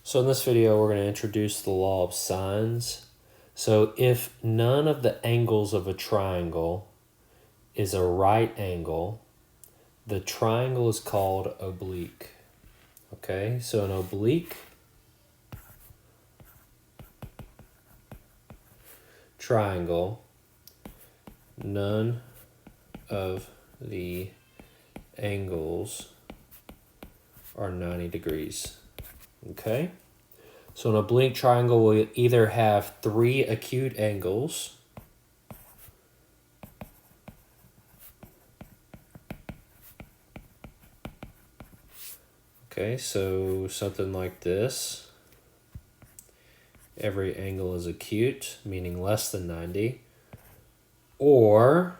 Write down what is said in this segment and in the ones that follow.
So in this video, we're going to introduce the law of sines. So if none of the angles of a triangle is a right angle, the triangle is called oblique. Okay, so an oblique triangle, none of the angles are 90 degrees. Okay, so an oblique triangle will either have three acute angles, okay, so something like this. Every angle is acute, meaning less than 90. Or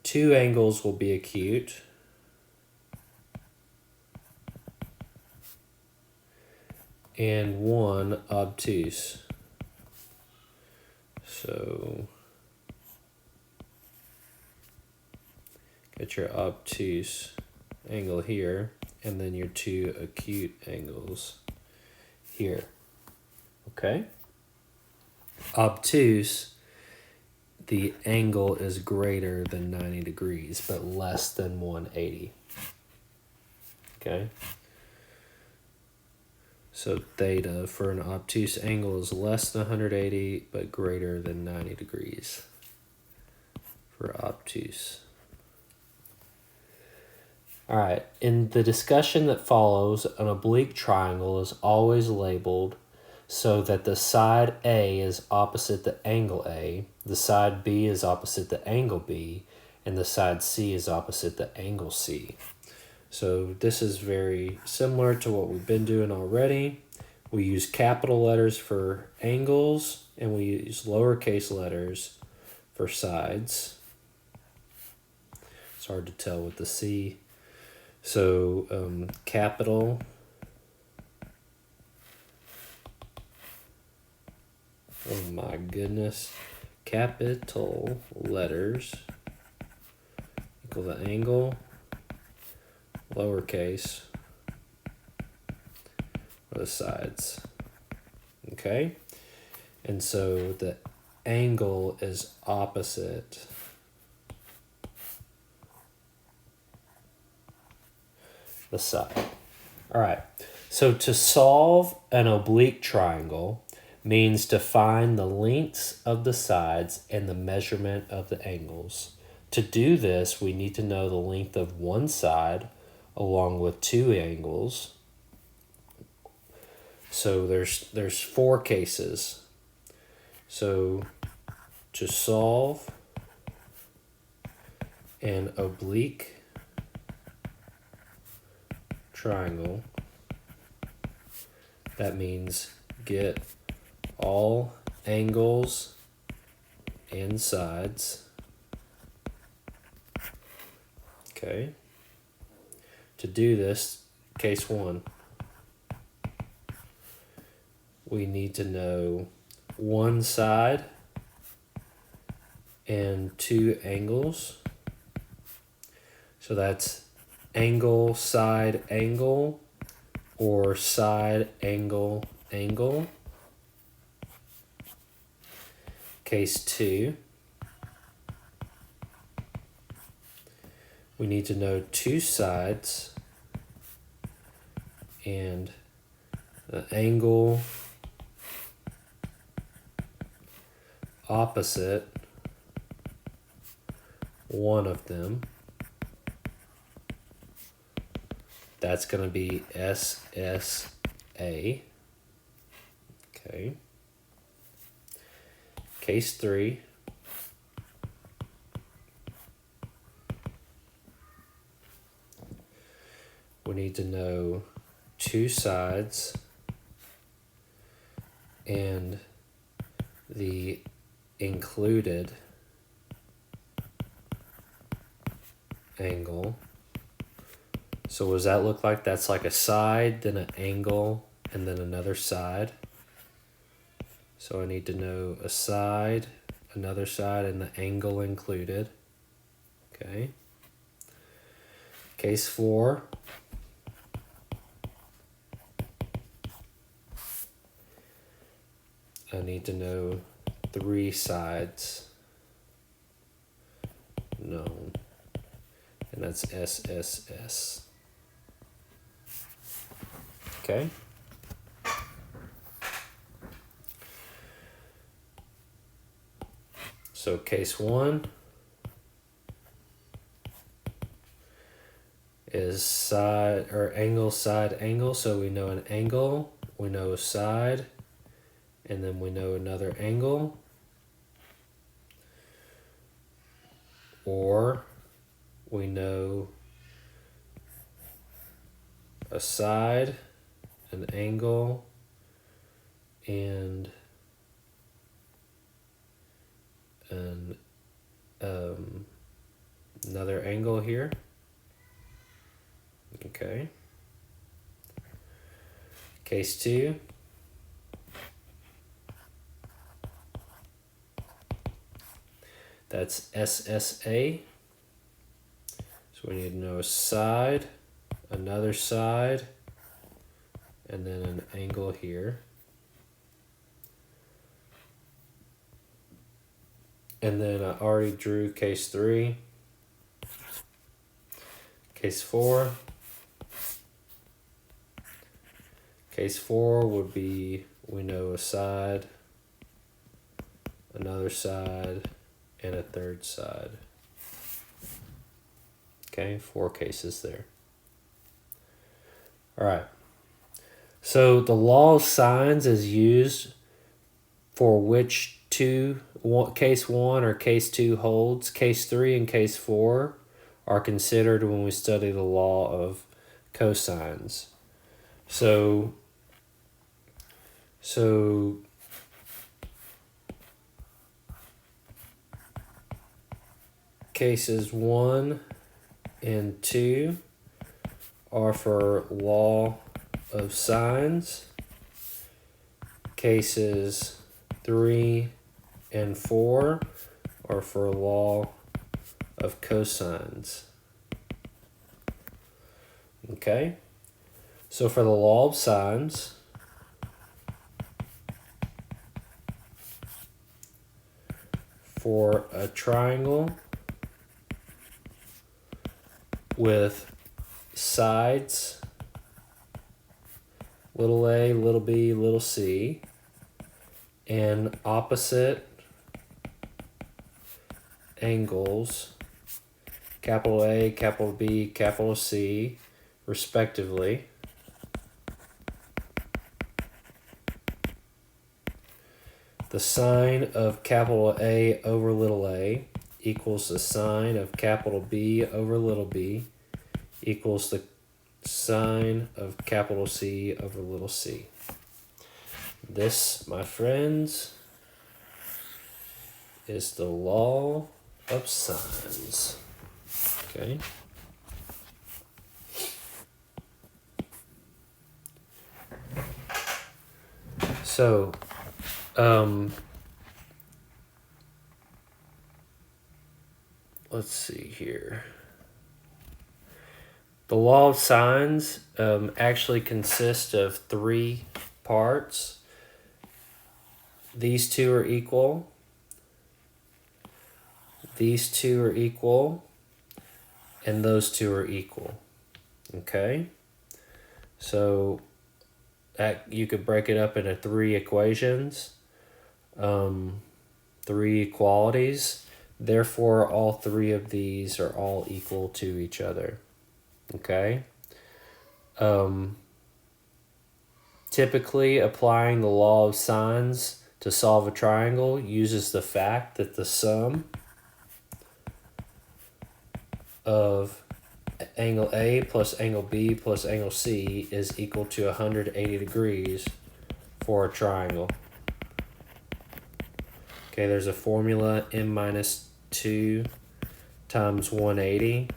two angles will be acute, and one obtuse. So get your obtuse angle here, and then your two acute angles here. Okay? Obtuse, the angle is greater than 90 degrees, but less than 180. Okay? So theta for an obtuse angle is less than 180, but greater than 90 degrees for obtuse. All right, in the discussion that follows, an oblique triangle is always labeled so that the side A is opposite the angle A, the side B is opposite the angle B, and the side C is opposite the angle C. So this is very similar to what we've been doing already. We use capital letters for angles, and we use lowercase letters for sides. It's hard to tell with the C. So capital oh my goodness, capital letters equal the angle, lowercase are the sides. Okay, and so the angle is opposite the side. All right, so to solve an oblique triangle means to find the lengths of the sides and the measurement of the angles. To do this, we need to know the length of one side along with two angles. So there's four cases. So to solve an oblique triangle, that means get all angles and sides. Okay. To do this, case one, we need to know one side and two angles. So that's angle, side, angle, or side, angle, angle. Case two, we need to know two sides and the angle opposite one of them. That's going to be SAA. Okay. Case three, we need to know two sides and the included angle. So what does that look like? That's like a side, then an angle, and then another side. So I need to know a side, another side, and the angle included. Okay. Case four, I need to know 3 sides known, and that's SSS. Okay. So case 1 is side or angle, side, angle. So we know an angle, we know a side, and then we know another angle. Or we know a side, an angle, and another angle here. Okay. Case 2. That's SSA. So we need to know a side, another side, and then an angle here. And then I already drew case 3. Case 4. Case 4 would be, we know a side, another side, and a third side. Okay, 4 cases there. All right. So the law of sines is used for which case 1 or case 2 holds. Case 3 and case 4 are considered when we study the law of cosines. So cases 1 and 2 are for law of sines. Cases 3 and 4 are for law of cosines. Okay? So for the law of sines, for a triangle with sides, little a, little b, little c, and opposite angles, capital A, capital B, capital C, respectively, the sine of capital A over little a equals the sine of capital B over little b equals the sine of capital C over little c. This, my friends, is the law of sines. Okay? So, let's see here. The law of sines actually consists of 3 parts. These 2 are equal. These 2 are equal. And those 2 are equal. Okay? So you could break it up into 3 equations, 3 equalities. Therefore, all 3 of these are all equal to each other. Okay? Typically, applying the law of sines to solve a triangle uses the fact that the sum of angle A plus angle B plus angle C is equal to 180 degrees for a triangle. Okay, there's a formula, n minus 2 times 180.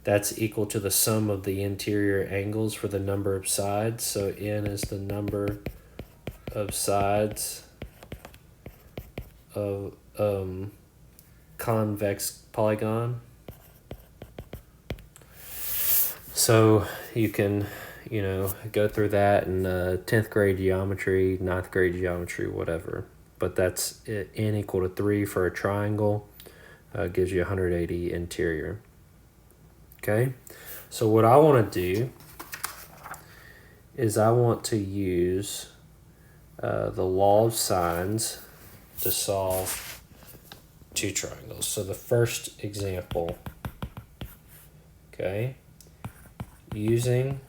That's equal to the sum of the interior angles for the number of sides. So n is the number of sides of convex polygon. So you can, go through that in 10th grade geometry, 9th grade geometry, whatever. But that's n equal to 3 for a triangle. Gives you 180 interior. Okay, so what I want to do is I want to use the law of sines to solve two triangles. So the first example, okay, using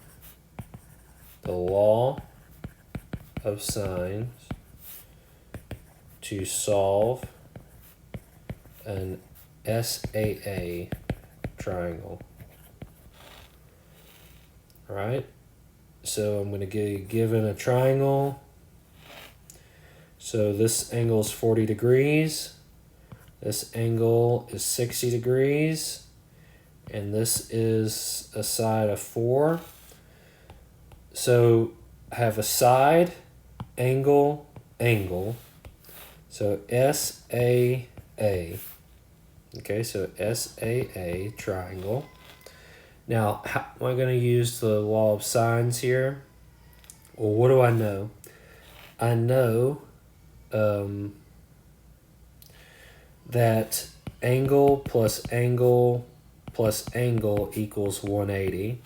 the law of sines to solve an SAA triangle. All right, so I'm going to get given a triangle. So this angle is 40 degrees. This angle is 60 degrees. And this is a side of 4. So I have a side, angle, angle. So SAA. Okay, so SAA triangle. Now, how am I going to use the law of sines here? Well, what do I know? I know that angle plus angle plus angle equals 180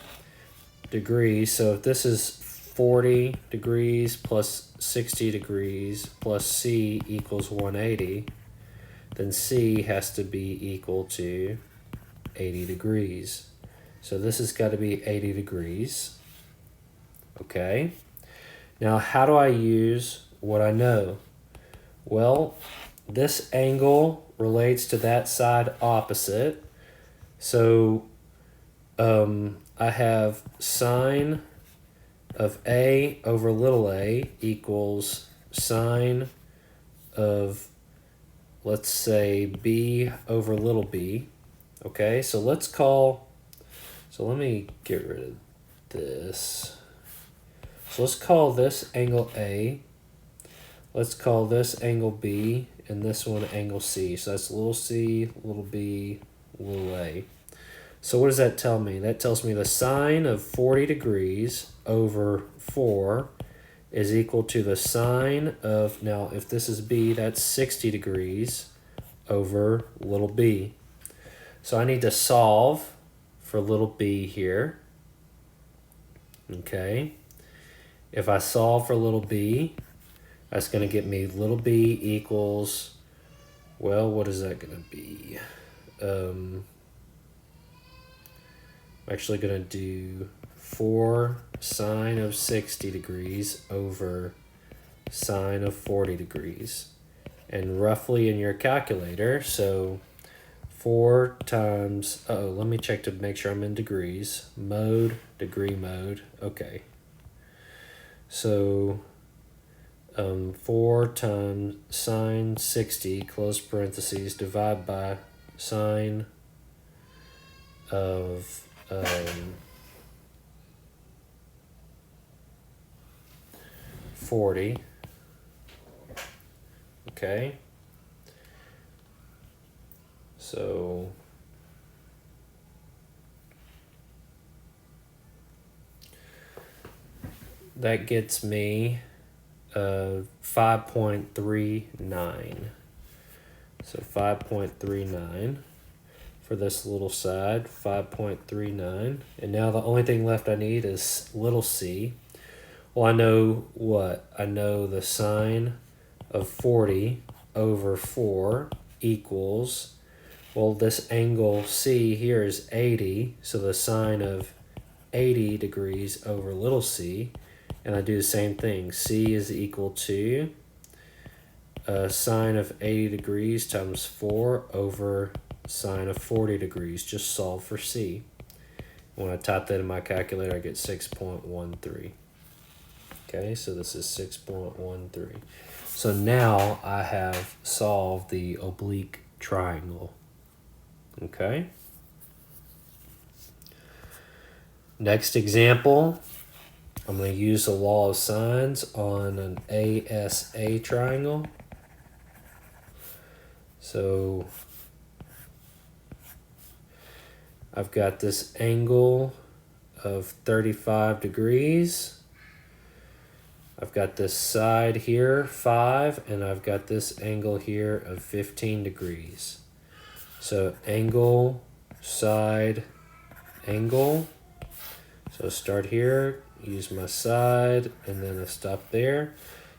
degrees. So if this is 40 degrees plus 60 degrees plus C equals 180, then C has to be equal to 80 degrees. So this has got to be 80 degrees. Okay. Now, how do I use what I know? Well, this angle relates to that side opposite. So I have sine of A over little a equals sine of, let's say, B over little b. Okay, so let me get rid of this. So let's call this angle A. Let's call this angle B, and this one angle C. So that's little c, little b, little a. So what does that tell me? That tells me the sine of 40 degrees over 4 is equal to the sine of, now if this is B, that's 60 degrees over little b. So I need to solve for little b here. Okay. If I solve for little b, that's going to get me little b equals, well, what is that going to be? I'm actually going to do 4 sine of 60 degrees over sine of 40 degrees. And roughly in your calculator, so 4 times, let me check to make sure I'm in degrees. Mode, degree mode, okay. So 4 times sine 60, close parentheses, divide by sine of 40. Okay. So that gets me 5.39. So 5.39 for this little side, 5.39. And now the only thing left I need is little c. Well, I know what? I know the sine of 40 over 4 equals, well, this angle C here is 80, so the sine of 80 degrees over little c. And I do the same thing. C is equal to sine of 80 degrees times 4 over sine of 40 degrees. Just solve for C. When I type that in my calculator, I get 6.13. Okay, so this is 6.13. So now I have solved the oblique triangle. Okay. Next example, I'm going to use the law of sines on an ASA triangle. So I've got this angle of 35 degrees. I've got this side here, 5, and I've got this angle here of 15 degrees. So angle, side, angle. So start here, use my side, and then I stop there.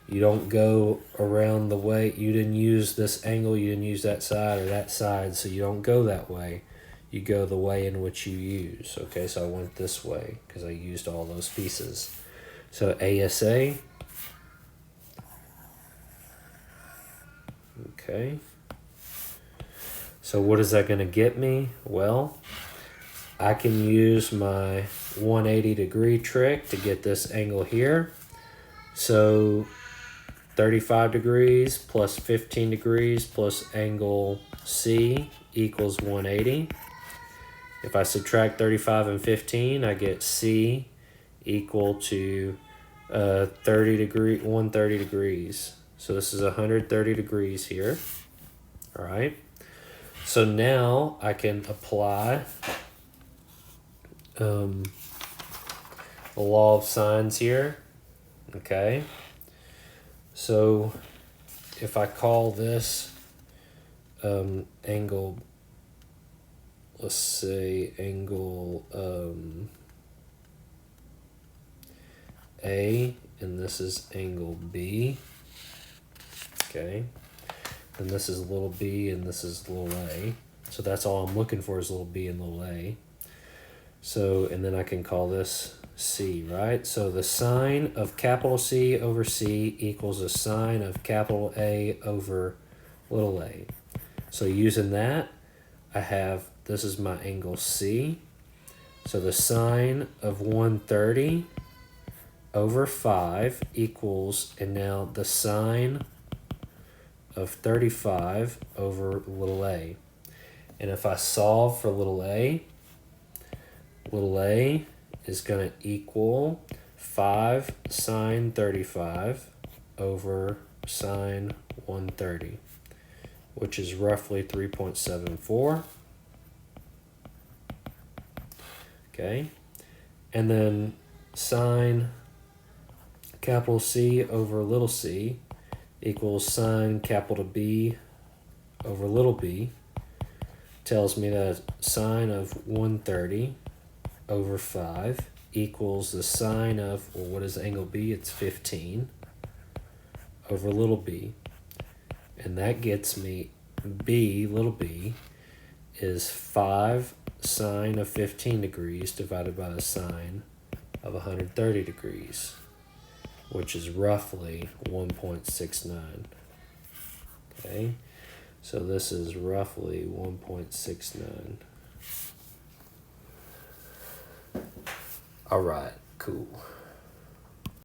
You don't go around the way, you didn't use this angle, you didn't use that side or that side, so you don't go that way. You go the way in which you use. Okay, so I went this way because I used all those pieces. So ASA. Okay. So what is that going to get me? Well, I can use my 180 degree trick to get this angle here. So 35 degrees plus 15 degrees plus angle C equals 180. If I subtract 35 and 15, I get C equal to 130 degrees. So this is 130 degrees here. All right. So now I can apply the law of sines here. Okay. So if I call this angle, let's say angle A, and this is angle B, okay, and this is little b and this is little a, so that's all I'm looking for is little b and little a. So, and then I can call this C, right? So the sine of capital C over C equals the sine of capital A over little a. So using that, I have, this is my angle C. So the sine of 130 over 5 equals, and now the sine of 35 over little a. And if I solve for little a is going to equal 5 sine 35 over sine 130, which is roughly 3.74. Okay, and then sine capital C over little c equals sine capital B over little b, tells me that sine of 130 over 5 equals the sine of, well, what is angle B? It's 15 over little b. And that gets me B, little b, is 5 sine of 15 degrees divided by the sine of 130 degrees, which is roughly 1.69. Okay, so this is roughly 1.69. All right, cool.